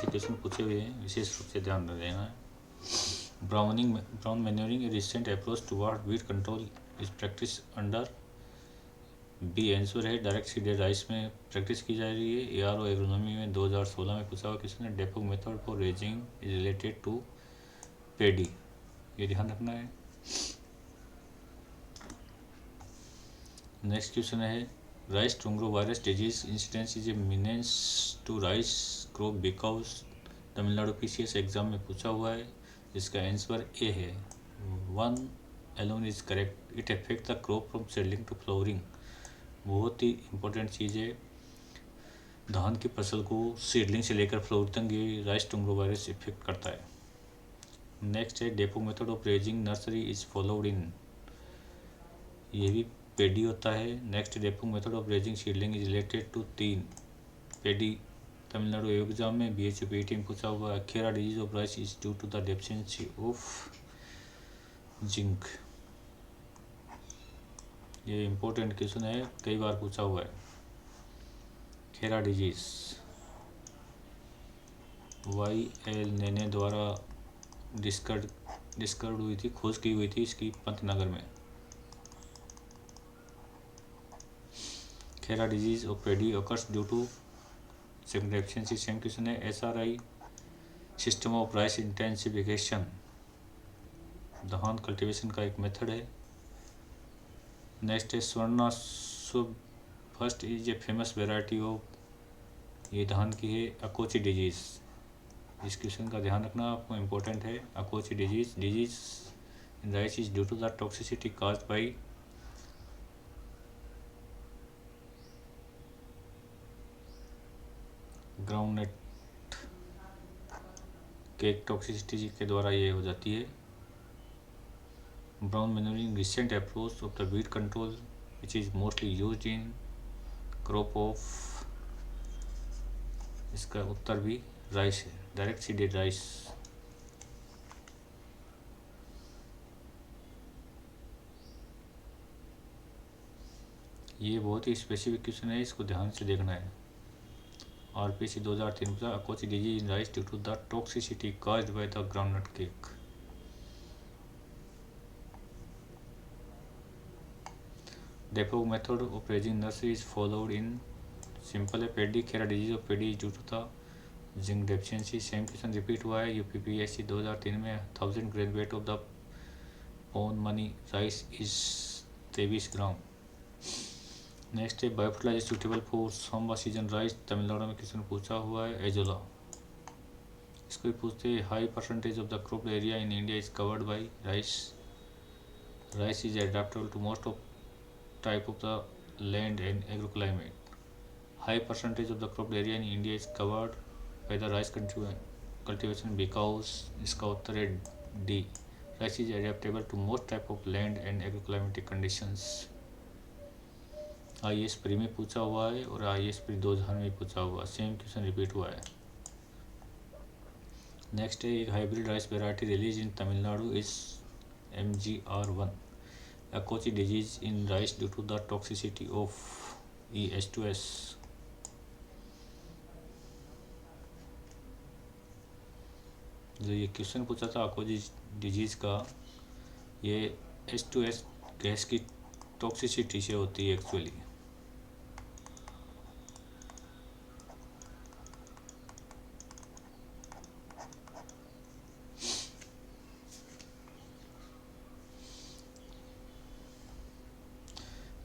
से क्वेश्चन पूछे हुए हैं, विशेष रूप से ध्यान देना है। Brown manuring a recent approach toward weed control is practice under B. Answer है डायरेक्ट सीडेड राइस में प्रैक्टिस की जा रही है। ARO एग्रोनॉमी में 2016 में पूछा हुआ क्वेश्चन है। Dapog method for raising is related to paddy, ये ध्यान रखना है। नेक्स्ट क्वेश्चन है rice tungro virus disease incidence is a menace to rice crop because Tamil Nadu PCS exam में पूछा हुआ है। इसका आंसर ए है। 1 alone is correct. It affect the crop from seedling to flowering. बहुत ही इंपॉर्टेंट चीज़ है। धान की फसल को सीडलिंग से लेकर फ्लावर तक ये राइस टुंग्रो वायरस इफेक्ट करता है। नेक्स्ट है dapog method of raising nursery is followed in, ये भी पेडी होता है। Next dapog method of raising seedling is related to 3 paddy. Tamil Nadu exam में BHU PET में पूछा हुआ है। Khaira disease of rice is due to the deficiency of zinc, ये इम्पोर्टेंट क्वेश्चन है, कई बार पूछा हुआ है। खेरा डिजीज YL नेने द्वारा डिस्कवर्ड हुई थी, खोज की हुई थी इसकी पंतनगर में। Khaira disease of paddy occurs due to zinc deficiency. Same question है। SRI system of rice intensification धान कल्टीवेशन का एक मेथड है। नेक्स्ट है Swarna first is a famous variety of, ये धान की है। अकोची डिजीज, इस क्वेश्चन का ध्यान रखना आपको, इम्पोर्टेंट है। Akiochi disease in rice is due to the toxicity caused by groundnut cake toxicity के द्वारा ये हो जाती है। Brown manuring recent approach of the weed control which is mostly used in crop of, इसका उत्तर भी राइस है, डायरेक्ट सीडेड राइस। ये बहुत ही स्पेसिफिक क्वेश्चन है, इसको ध्यान से देखना है। RPC 2003 में अकोची disease in rice due to the toxicity caused by the groundnut cake. डेपोक method of raising nursery is followed in, simple है। पेडी खेरा disease of pedi is due to the zinc deficiency. Same question repeat हुआ है। UPPSC 2003 में 1000 grain weight of the pawn money rice is 23 gram. Next है biofertiliser suitable for summer season rice, Tamil Nadu में question पूछा हुआ है। Azolla, इसको भी पूछते हैं। High percentage of the crop area in India is covered by rice. Rice is adaptable to most of type of the land and agroclimate. High percentage of the crop area in India is covered by the rice cultivation because, इसका उत्तर है D। Rice is adaptable to most type of land and agroclimatic conditions. IAS pre में पूछा हुआ है और IAS pre 2000 में पूछा हुआ, सेम क्वेश्चन रिपीट हुआ है। नेक्स्ट है एक hybrid rice variety release in Tamil Nadu is MGR1। अकोची disease in rice due to the toxicity of H2S। जो ये क्वेश्चन पूछा था अकोची डिजीज का, ये H2S गैस की टॉक्सिसिटी से होती है actually.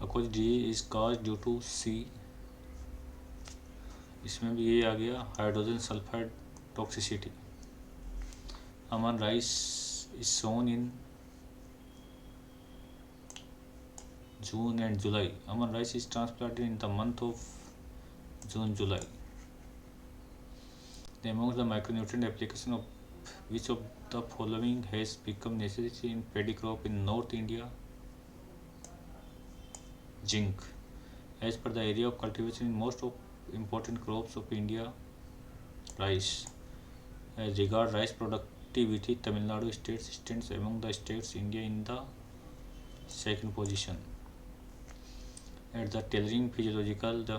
Akiochi disease is cause due to C, इसमें भी ये आ गया hydrogen sulphide toxicity. Aman rice is sown in June and July. Aman rice is transplanted in the month of June, July. Among the micronutrient application of which of the following has become necessary in paddy crop in North India? Zinc. As per the area of cultivation in most of important crops of India, rice. As regard rice productivity, Tamil Nadu state stands among the states India in the second position. At the tailoring physiological, the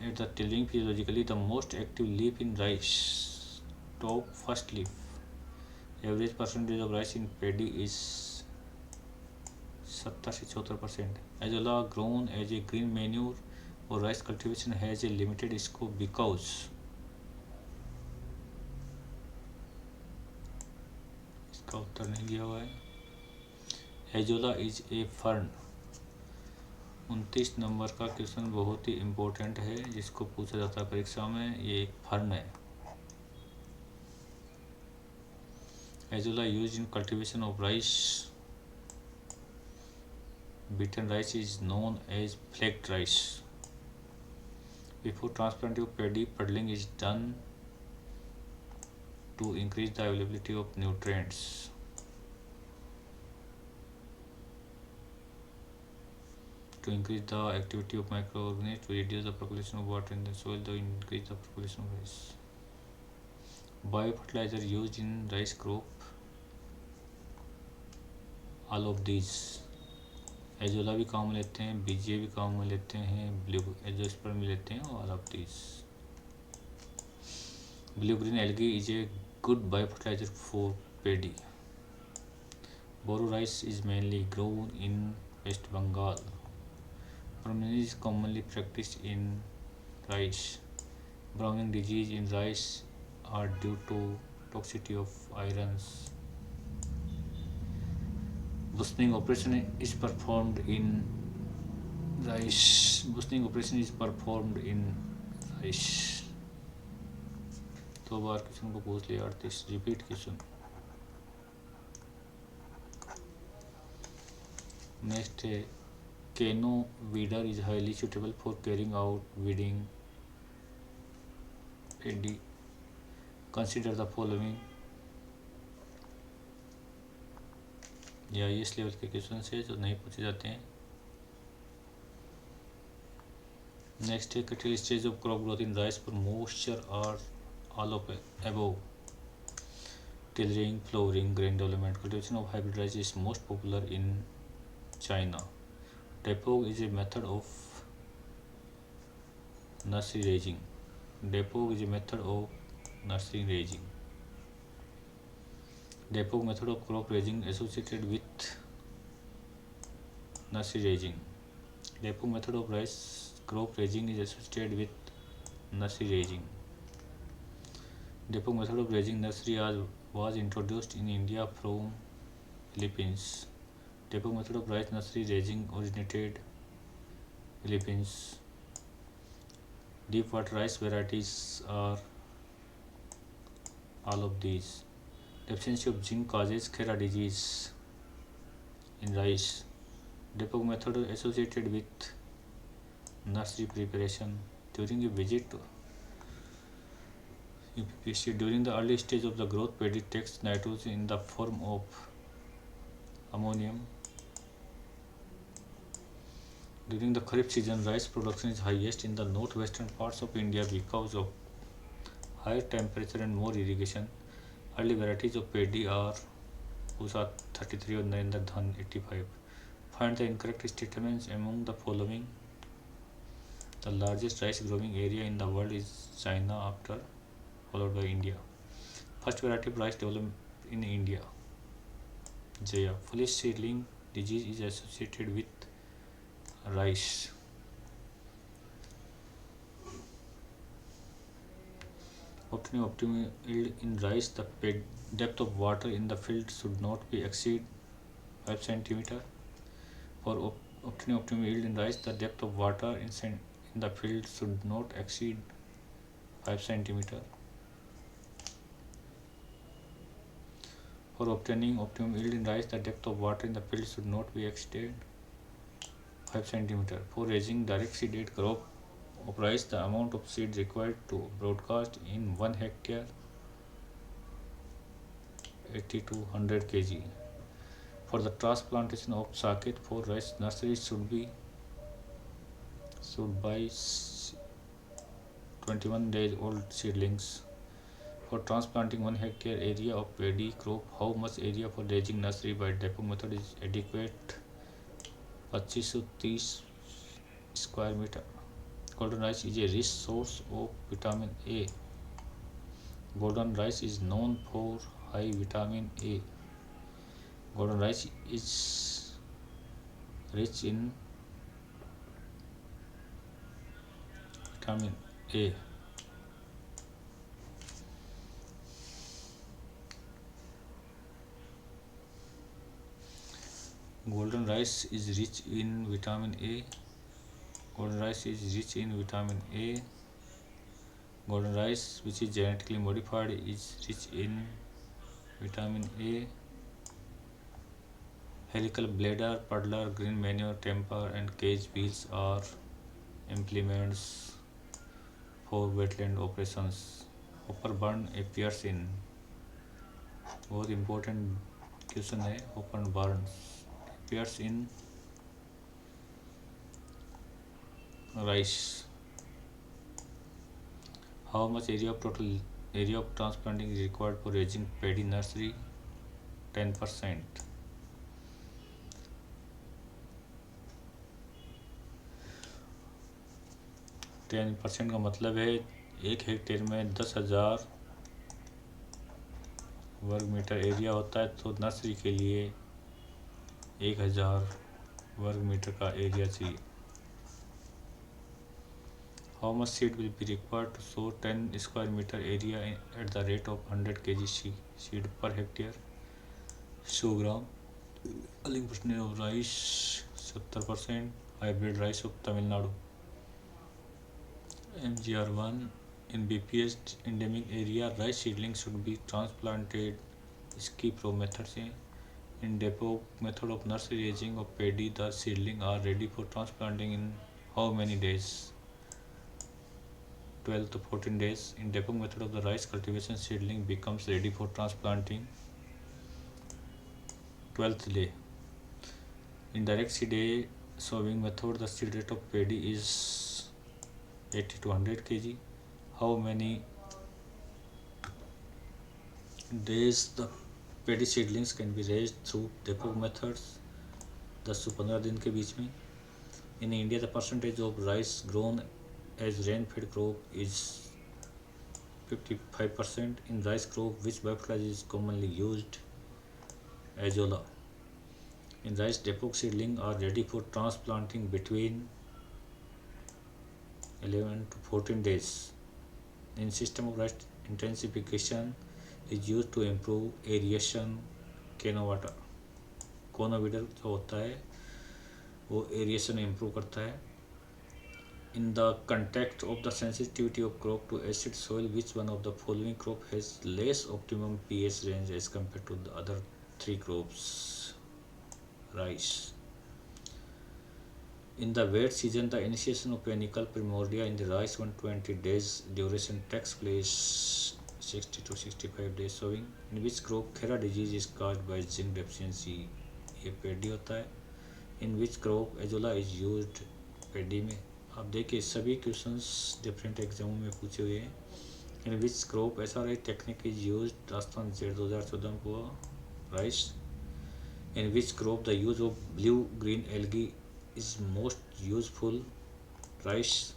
At the tillering physiologically, the most active leaf in rice, top first leaf. Average percentage of rice in paddy is 70 से 74%. Azolla grown as a green manure or rice cultivation has a limited scope because इसका उत्तर नहीं दिया हुआ है. Azolla is a fern. 29 number का question बहुत ही important है जिसको पूछा जाता है परीक्षा में. ये एक फर्न है. Azolla use in cultivation of rice. beaten rice is known as flaked rice. Before transplanting of paddy, puddling is done to increase the availability of nutrients. To increase the activity of microorganisms, to reduce the percolation of water in the soil, to increase the percolation of rice. Biofertilizer used in rice crop. All of these. Azolla भी काम में लेते हैं, बीजे भी काम में लेते हैं, ब्लू एजोस्पर्म भी लेते हैं, all of this. Blue green algae is a good bio fertiliser for paddy. Boro rice is mainly grown in West Bengal. Browning is commonly practised in rice. Browning disease in rice are due to toxicity of irons. Bushing operation is performed in rice. Bushing operation is performed in rice. 2 bar question को पूछ लिया. 38 repeat question. Next है canoe weeder is highly suitable for carrying out weeding pedi. Consider the following. या इस level के question से जो नहीं पूछे जाते हैं. नेक्स्ट है critical stage of crop growth in rice for moisture are all of above. Tillering, flowering, grain development. Cultivation of hybrid rice is most popular in China. Dapog is a method of nursery raising. Dapog is a method of nursery raising. Depot method of crop raising associated with nursery raising. Depot method of rice crop raising is associated with nursery raising. Depot method of raising nursery was introduced in India from Philippines. Depot method of rice nursery raising originated Philippines. Deep water rice varieties are all of these. Deficiency of zinc causes Khera disease in rice. Depot method associated with nursery preparation. During a visit to IBPS, during the early stage of the growth, paddy takes nitrogen in the form of ammonium. During the Kharif season, rice production is highest in the northwestern parts of India because of higher temperature and more irrigation. Early varieties of paddy are Pusa 33 और नरेंद्र धन 85. Find the incorrect statements among the following. The largest rice growing area in the world is China, after followed by India. First variety of rice developed in India. Jaya. Foolish seedling disease is associated with rice. Obtaining optimal yield in rice, the depth of water in the field should not be exceed 5 cm. For obtaining optimal yield in rice, the depth of water in the field should not exceed 5 cm. For obtaining optimum yield in rice, the depth of water in the field should not be exceeded 5 cm. For raising direct seeded crop of rice, the amount of seed required to broadcast in 1 hectare 80 to 100 kg. For the transplantation of saket for rice, nurseries should buy 21 days old seedlings. For transplanting 1 hectare area of paddy crop, how much area for raising nursery by depot method is adequate? 25 to 30 square meter. Golden rice is a rich source of vitamin A. Golden rice is known for high vitamin A. Golden rice is rich in vitamin A. Golden rice is rich in vitamin A. Golden rice is rich in vitamin A. Golden rice, which is genetically modified, is rich in vitamin A. Helical bladder, puddler, green manure, temper, and cage wheels are implements for wetland operations. Hopper burn appears in बहुत important question है. Hopper burn appears in rice. How much total area of transplanting is required for raising paddy nursery? 10%. 10% का मतलब है 1 hectare में 10,000 वर्ग metre area होता है, तो नर्सरी के लिए 1,000 वर्ग मीटर का एरिया चाहिए. How much seed will be required to sow 10 square meter area at the rate of 100 kg seed per hectare? 100 gram. Early percentage of rice 70%. Hybrid rice of Tamil Nadu. MGR1 in BPS endemic area, rice seedlings should be transplanted. इसकी pro method से. In depot method of nursery raising of paddy, the seedling are ready for transplanting in how many days? 12 to 14 days. In depot method of the rice cultivation, seedling becomes ready for transplanting 12th day. In direct seed sowing method, the seed rate of paddy is 80 to 100 kg. How many days the paddy seedlings can be raised through depot methods? 10 से 15 दिन के बीच में. In India, the percentage of rice grown as rain-fed crop is 55%. In rice crop, which biofertilizer is commonly used? Azolla. In rice depot, seedlings are ready for transplanting between 11 to 14 days. In system of rice intensification is used to improve aeration. Cono weeder जो होता है वो aeration improve करता है. In the context of the sensitivity of crop to acid soil, which one of the following crop has less optimum pH range as compared to the other 3 crops? Rice. In the wet season, the initiation of panicle primordia in the rice 120 days duration takes place 60 to 65 days sowing. In which crop khera disease is caused by zinc deficiency? ये paddy होता है. In which crop azolla is used? Paddy में. आप देखिए सभी questions different एग्जामों में पूछे हुए हैं. In which crop SRI technique is used? Rajasthan जेड 2014 में हुआ rice. In which crop the use of blue green algae is most useful? Rice.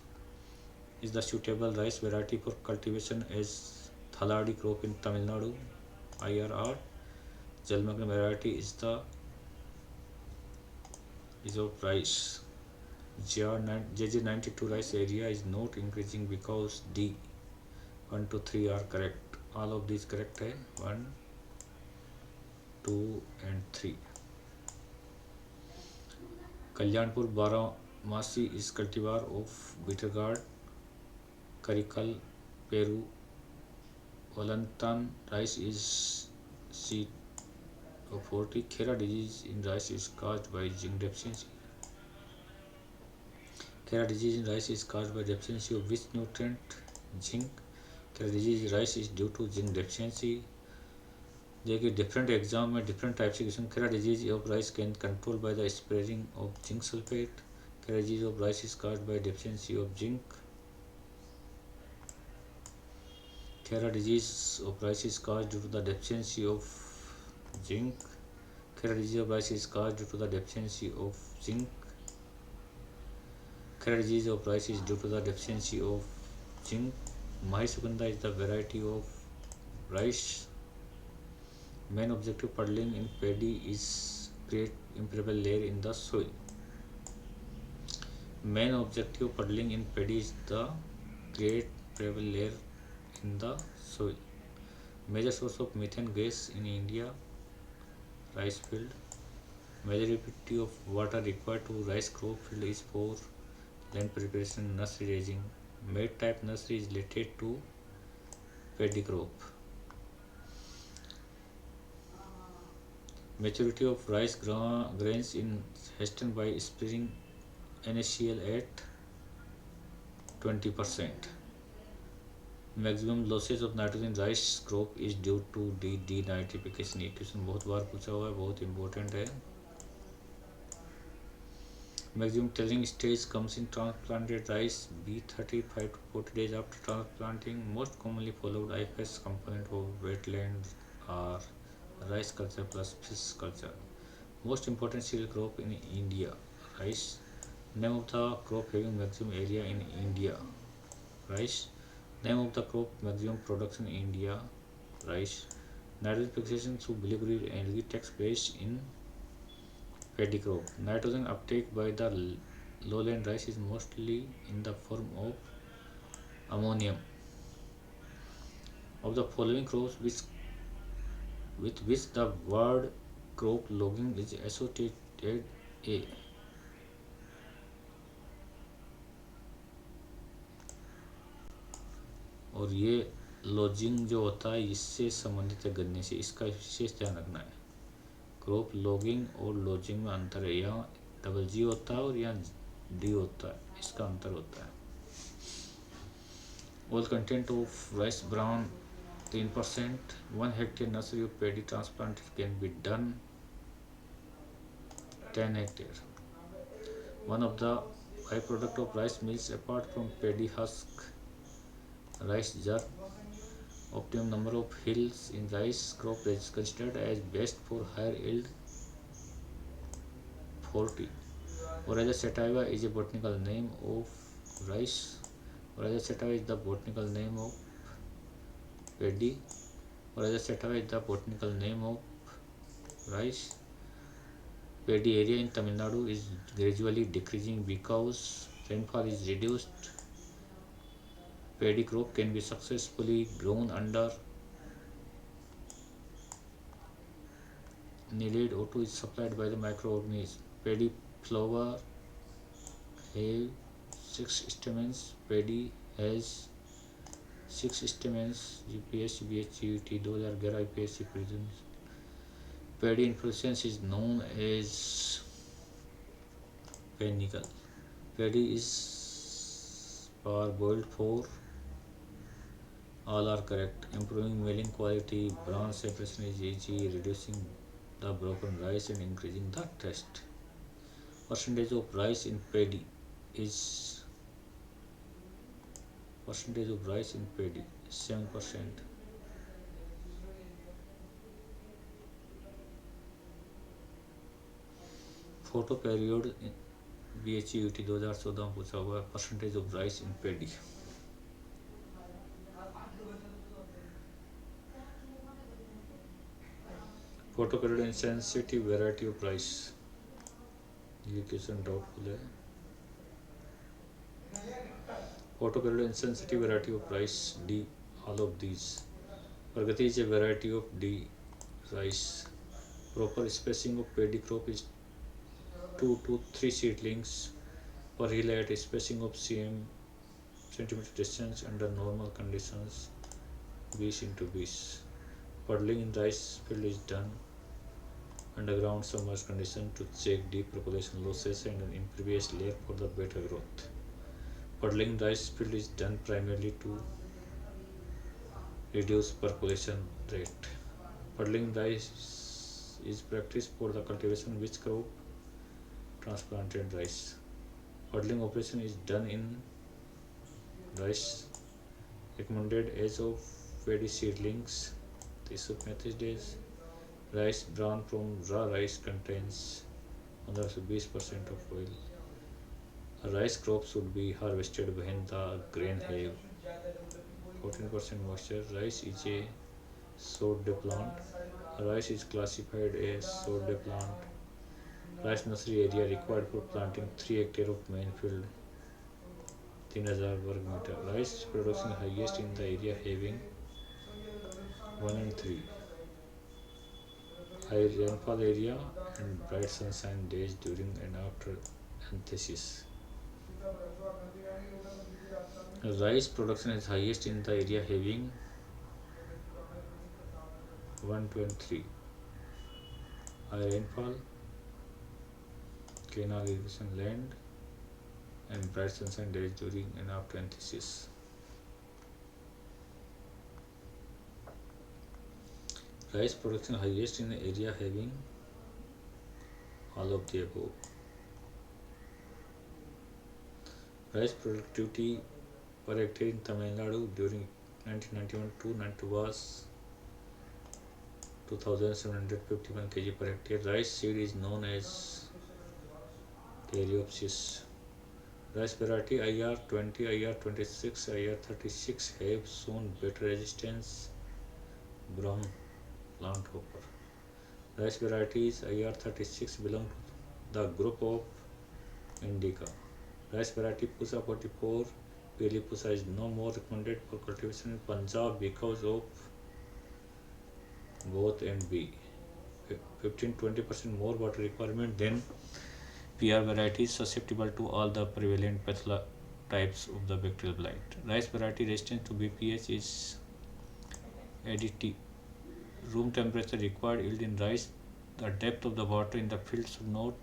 Is the suitable rice variety for cultivation as thaladi crop in Tamil Nadu? IRR. Jalmagna variety is of rice. JJ92 rice area is not increasing because D 1 to 3 are correct. All of these correct है. 1, 2 and 3. Kalyanpur 12 is cultivar of bitter gourd. Karikal, Peru, Valentan rice is C40. Khera disease in rice is caused by zinc deficiency. Khera disease in rice is caused by deficiency of which nutrient? Zinc. Khera disease in rice is due to zinc deficiency. देखिए different exam में different type से question. Khera disease of rice can control by the spraying of zinc sulfate. Khera disease of rice is caused by deficiency of zinc. Khera disease of rice is caused due to the deficiency of zinc. Khera disease of rice is caused due to the deficiency of zinc. Kera disease of rice is due to the deficiency of zinc. Mahishugandha is the variety of rice. Main objective puddling in paddy is create impermeable layer in the soil. Main objective puddling in paddy is the create impermeable layer in the soil. Major source of methane gas in India, rice field. Majority of water required to rice crop field is for land preparation, nursery raising. Made type nursery is related to paddy crop. Maturity of rice grains in hastened by spraying NaCl at 20%. Maximum losses of nitrogen rice crop is due to denitrification. ये question बहुत बार पूछा हुआ है, बहुत important है. Maximum tilling stage comes in transplanted rice B35 to 40 days after transplanting. Most commonly followed IFS component of wetland are rice culture plus fish culture. Most important cereal crop in India, rice. Name of the crop having maximum area in India, rice. Name of the crop maximum production in India, rice. Nitrogen fixation through bilirubin algae takes place in paddy crop. Nitrogen uptake by the lowland rice is mostly in the form of ammonium. Of the following crops with which the word crop logging is associated, A. और ये lodging जो होता है इससे संबंधित है गन्ने से, इसका विशेष ध्यान रखना है. क्रॉप लॉगिंग और लॉजिंग में अंतर है, यहाँ डबल जी होता है और यहाँ डी होता है, इसका अंतर होता है. All content of rice brown 3%. 1 hectare nursery of paddy transplanted can be done 10 hectare. One of the byproduct of rice mills apart from paddy husk, rice germ. Optimum number of hills in rice crop is considered as best for higher yield 40. Oryza sativa is a botanical name of rice. Oryza sativa is the botanical name of paddy. Oryza sativa is the botanical name of rice. Paddy area in Tamil Nadu is gradually decreasing because rainfall is reduced. Paddy crop can be successfully grown under needed O2 is supplied by the microorganisms. Paddy flower have 6 stamens. Paddy has 6 stamens. UPSC BHUT 2011 IPSC prisons. Paddy inflorescence is known as panicle. Paddy is parboiled for. All are correct. Improving milling quality, branch separation is easy, reducing the broken rice and increasing the taste. Percentage of rice in paddy is 7%. Photo period BHUT 2014 में पूछा हुआ है. Percentage of rice in paddy. Photo period insensitive variety of rice, ये question doubtful है. Photo period insensitive variety of rice, D all of these. Pragati is a variety of D rice. Proper spacing of paddy crop is 2 to 3 seedlings per hill at spacing of centimeter distance under normal conditions, 20 into 20. Puddling in rice field is done underground submerged condition to check deep percolation losses and an impervious layer for the better growth. Puddling in rice field is done primarily to reduce percolation rate. Puddling in rice is practiced for the cultivation which crop? Transplanted rice. Puddling operation is done in rice. Recommended age of paddy seedlings 335 days. Rice bran from raw rice contains 15% of oil. A rice crop should be harvested when the grain have 14% moisture. Rice is a Ph.D. plant. Rice is classified as Ph.D. plant. Rice nursery area required for planting 3 hectare of main field 3000 वर्ग metre. Rice production highest in the area having 1 and 3. High rainfall area and bright sunshine days during and after anthesis. Rice production is highest in the area having 1, 2 and 3. High rainfall, canal irrigation land and bright sunshine days during and after anthesis. Rice production highest in the area having all of the above. Rice productivity per hectare in Tamil Nadu during 1991 was 2751 kg per hectare. Rice seed is known as Caryopsis. Rice variety IR20, IR26, IR36 have shown better resistance brown plant hopper. Rice varieties IR36 belong to the group of Indica. Rice variety Pusa 44 Pili Pusa is no more recommended for cultivation in Punjab because of both and B. 15-20% more water requirement than PR varieties susceptible to all the prevalent types of the bacterial blight. Rice variety resistance to BPH is additive. Room temperature required yield in rice. The depth of the water in the field should not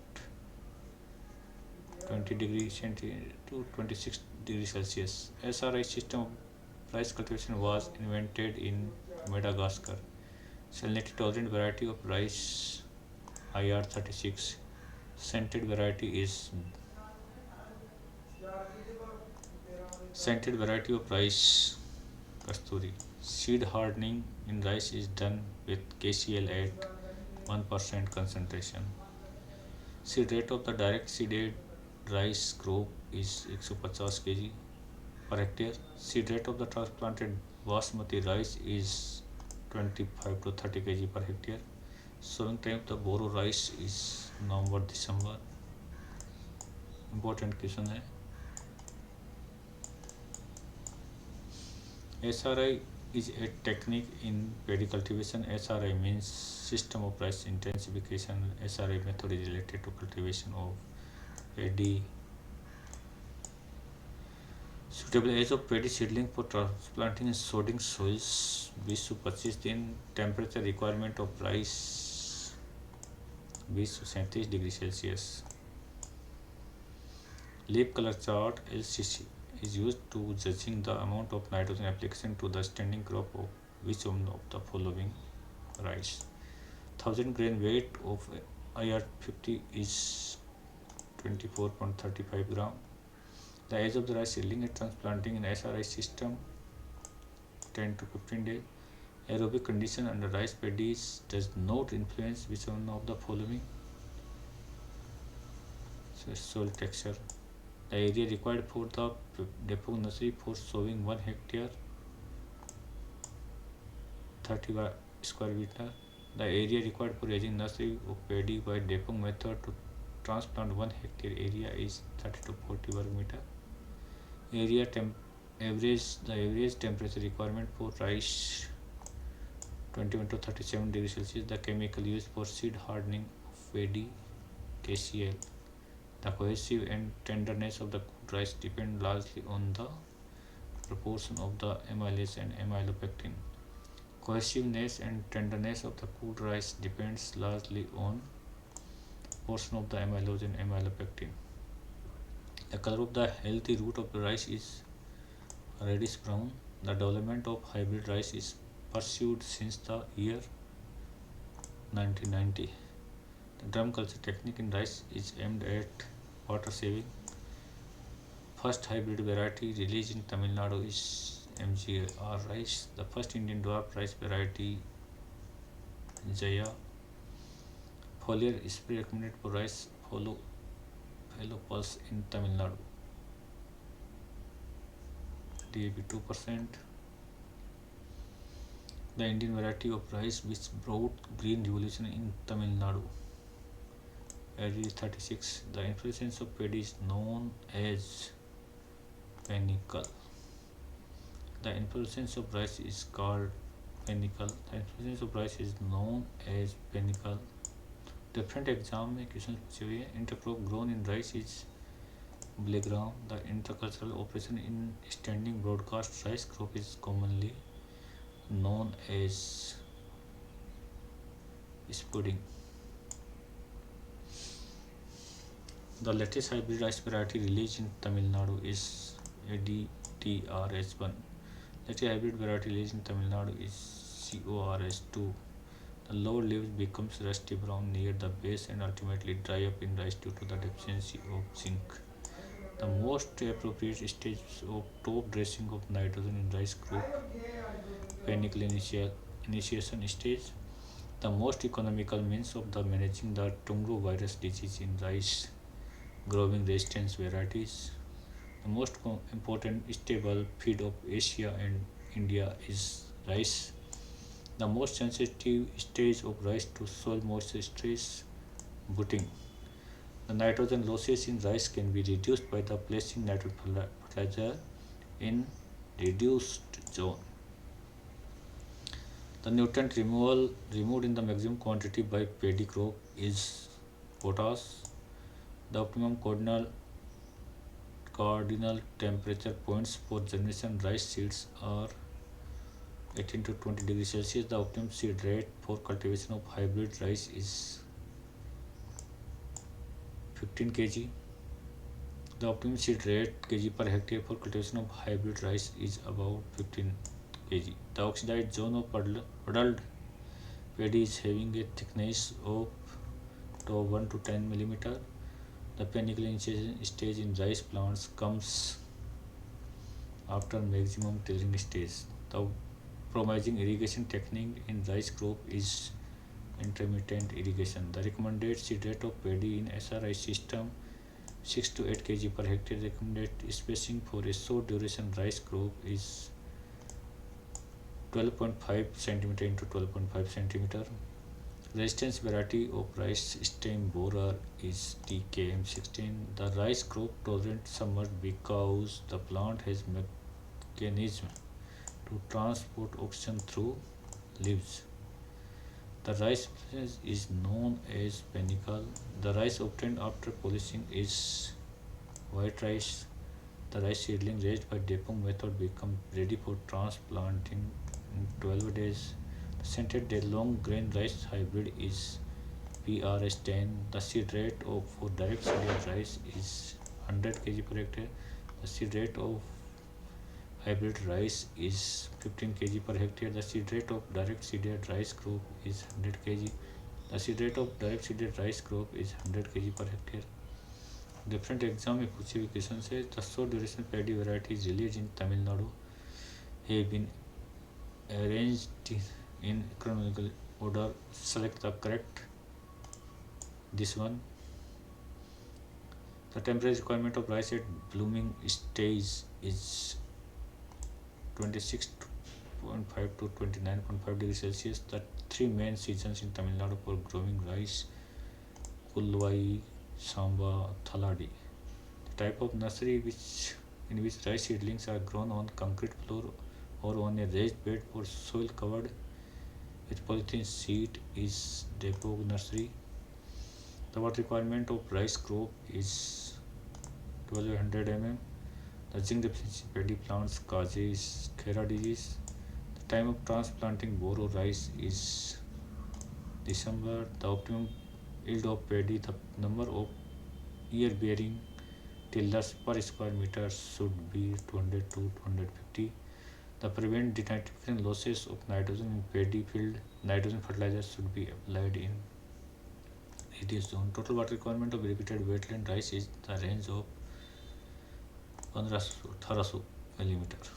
20 degrees centigrade to 26 degrees Celsius. SRI system of rice cultivation was invented in Madagascar. Salinity tolerant variety of rice IR36. Scented variety of rice Kasturi. Seed hardening in rice is done with KCl at 1% concentration. Seed rate of the direct seeded rice crop is 150 kg per hectare. Seed rate of the transplanted basmati rice is 25 to 30 kg per hectare. Sowing time of the Boro rice is November December. Important question है. SRI is a technique in paddy cultivation. SRI means system of rice intensification. SRI method is related to cultivation of paddy. Suitable age of paddy seedling for transplanting and sodding soils 20 to 25 दिन. Temperature requirement of rice 20 to 37 degree Celsius. Leaf color chart LCC is used to judging the amount of nitrogen application to the standing crop of which one of the following rice. 1000 grain weight of IR50 is 24.35 gram. The age of the rice seedling and transplanting in SRI system 10 to 15 days. Aerobic condition under rice paddies does not influence which one of the following. So soil texture. The area required for the depot nursery for sowing 1 hectare 30 square meter. The area required for raising nursery of paddy by depot method to transplant 1 hectare area is 30 to 40 worg meter. Area the average temperature requirement for rice 21 to 37 degrees Celsius. The chemical used for seed hardening of paddy KCl. The cohesive and tenderness of the cooked rice depend largely on the proportion of the amylase and amylopectin. Cohesiveness and tenderness of the cooked rice depends largely on portion of the amylose and amylopectin. The color of the healthy root of the rice is reddish brown. The development of hybrid rice is pursued since the year 1990. The drum culture technique in rice is aimed at water saving. First hybrid variety released in Tamil Nadu is MGR rice. The first Indian dwarf rice variety Jaya. Foliar spray recommended for rice follow pulse in Tamil Nadu. DAP 2%. The Indian variety of rice which brought green revolution in Tamil Nadu. Average 36. The inflorescence of paddy is known as panicle. The inflorescence of rice is called panicle. The inflorescence of rice is known as panicle. Different exam में question पूछे हुए हैं. Intercrop grown in rice is blackgram. The intercultural operation in standing broadcast rice crop is commonly known as spudding. The latest hybrid rice variety released in Tamil Nadu is ADTRS1. Latest hybrid variety released in Tamil Nadu is CORS2. The lower leaves becomes rusty brown near the base and ultimately dry up in rice due to the deficiency of zinc. The most appropriate stage of top dressing of nitrogen in rice crop panicle initiation stage. The most economical means of the managing the Tungru virus disease in rice growing resistance varieties. The most important stable feed of Asia and India is rice. The most sensitive stage of rice to soil moisture stress butting. The nitrogen losses in rice can be reduced by the placing nitrogen fertilizer in reduced zone. The nutrient removal removed in the maximum quantity by paddy crop is potash. The optimum cardinal temperature points for germination rice seeds are 18 to 20 degrees Celsius. The optimum seed rate for cultivation of hybrid rice is 15 kg. The optimum seed rate kg per hectare for cultivation of hybrid rice is about 15 kg. The oxidized zone of puddled paddy is having a thickness of 1 to 10 mm. The panicle initiation stage in rice plants comes after maximum tillering stage. The promising irrigation technique in rice crop is intermittent irrigation. The recommended seed rate of paddy in SRI system 6 to 8 kg per hectare. Recommended spacing for a short duration rice crop is 12.5 cm into 12.5 cm. Resistance variety of rice stem borer is TKM16. The rice crop tolerant summer because the plant has mechanism to transport oxygen through leaves. The rice is known as panicle. The rice obtained after polishing is white rice. The rice seedling raised by Depong method become ready for transplanting in 12 days. The scented long grain rice hybrid is PRS10. The seed rate for direct seeded rice is 100 kg per hectare. The seed rate of hybrid rice is 15 kg per hectare. The seed rate of direct seeded rice crop is 100 kg. The seed rate of direct seeded rice crop is 100 kg per hectare. Different exam में पूछे हुए question से the short duration paddy varieties released in Tamil Nadu have been arranged in chronological order. Select the correct this one. The temperature requirement of rice at blooming stage is 26.5 to 29.5 degrees Celsius. The three main seasons in Tamil Nadu for growing rice: Kulwai, Samba, Thaladi. The type of nursery in which rice seedlings are grown on concrete floor or on a raised bed or soil covered with polythene sheet is depot nursery. The water requirement of rice crop is 1200 mm. The zinc deficiency paddy plants causes Khera disease. The time of transplanting boro rice is December. The optimum yield of paddy, the number of year-bearing tillers per square meter should be 200 to 250. The prevent denitrification losses of nitrogen in paddy field, nitrogen fertilizers should be applied in reduced zone. Total water requirement of irrigated wetland rice is the range of 1800 mm.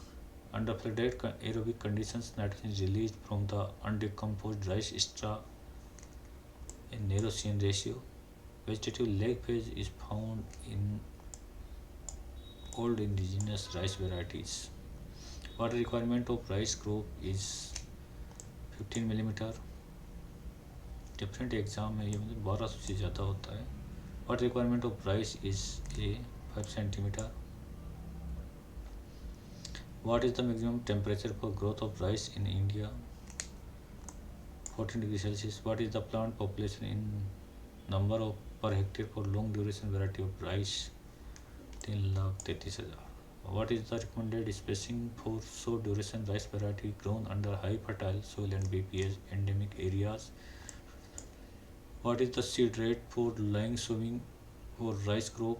Under flooded aerobic conditions, nitrogen is released from the undecomposed rice straw in narrow CN ratio. Vegetative lag phase is found in old indigenous rice varieties. Water requirement of rice crop is 15 millimeter. Different exam में ये मतलब 1200 से ज़्यादा होता है. Water requirement of rice is a 5 centimetre. What is the maximum temperature for growth of rice in India? 14 degrees Celsius. What is the plant population in number of per hectare for long duration variety of rice? 3,33,000. What is the recommended spacing for short duration rice variety grown under high fertile soil and BPS endemic areas? What is the seed rate for line sowing for rice crop?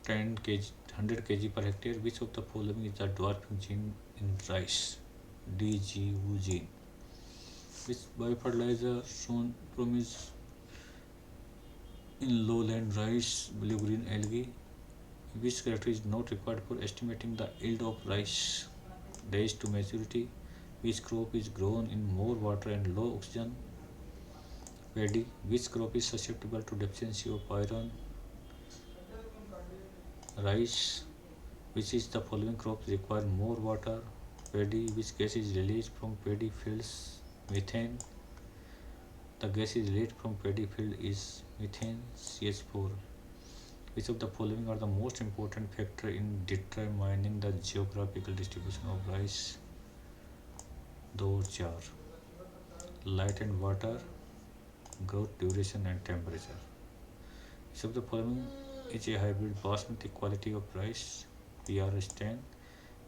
10 kg, 100 kg per hectare. Which of the following is the dwarfing gene in rice? DGU gene. Which biofertilizer shown promise in lowland rice blue green algae? Which character is not required for estimating the yield of rice? Days to maturity. Which crop is grown in more water and low oxygen? Paddy. Which crop is susceptible to deficiency of iron? Rice. Which is the following crops require more water? Paddy. Which gas is released from paddy fields? Methane. The gas is released from paddy field is methane, CH4. Which of the following are the most important factor in determining the geographical distribution of rice? 2 और 4. Light and water, growth duration and temperature. Which of the following is a hybrid basmati quality of rice? PR10.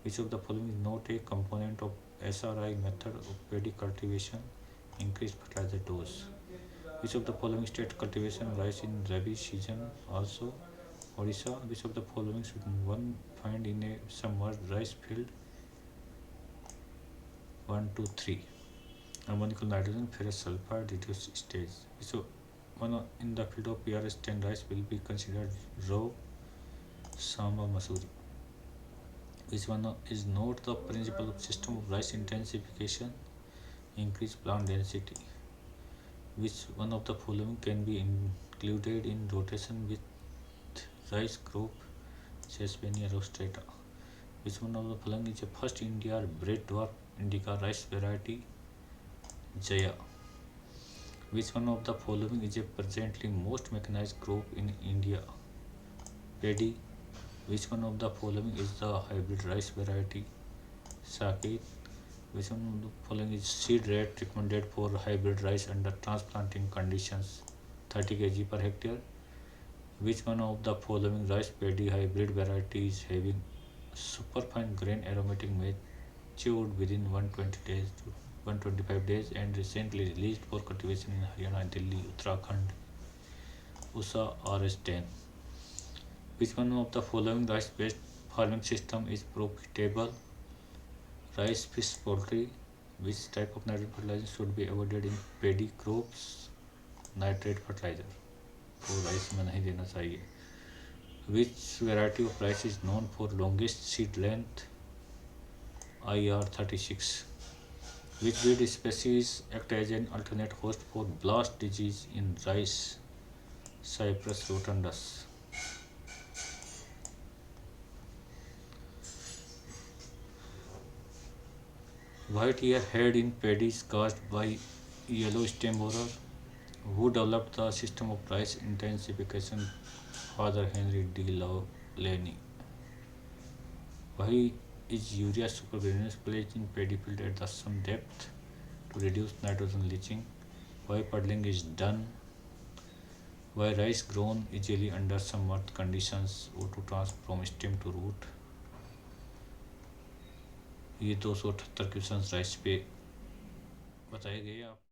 Which of the following is not a component of SRI method of paddy cultivation? Increased fertilizer dose. Which of the following state cultivation rice in Rabi season? Also Odisha. Which of the following should one find in a submerged rice field? 1, 2, 3. Ammonical nitrogen, ferrous sulfide, reduced stage. So one in the field of PRS10 rice will be considered raw Samba Masuri. Which one is not the principle of system of rice intensification? Increase plant density. Which one of the following can be included in rotation with rice crop? Sesbania rostrata. Which one of the following is a first India bred dwarf indica rice variety? Jaya. Which one of the following is a presently most mechanized crop in India? Paddy. Which one of the following is the hybrid rice variety? Saket. Which one of the following is seed rate recommended for hybrid rice under transplanting conditions? 30 kg per hectare. Which one of the following rice paddy hybrid variety is having superfine grain aromatic matured within 120 days to 125 days and recently released for cultivation in Haryana, Delhi, Uttarakhand? USA RS10. Which one of the following rice based farming system is profitable? Rice, fish, poultry. Which type of nitrogen fertilizer should be avoided in paddy crops? Nitrate fertilizer को rice में नहीं देना चाहिए. Which variety of rice is known for longest seed length? IR36. Which weed species act as an alternate host for blast disease in rice? Cyprus rotundus. White ear head in paddy is caused by yellow stem borer. Who developed the system of rice intensification? Father Henry D. Laney. Why is urea supergranules placed in paddy field at the some depth to reduce nitrogen leaching? Why puddling is done? Why rice grown easily under submerged conditions or to transfer from stem to root? ये 278 question rice पे बताए गए आप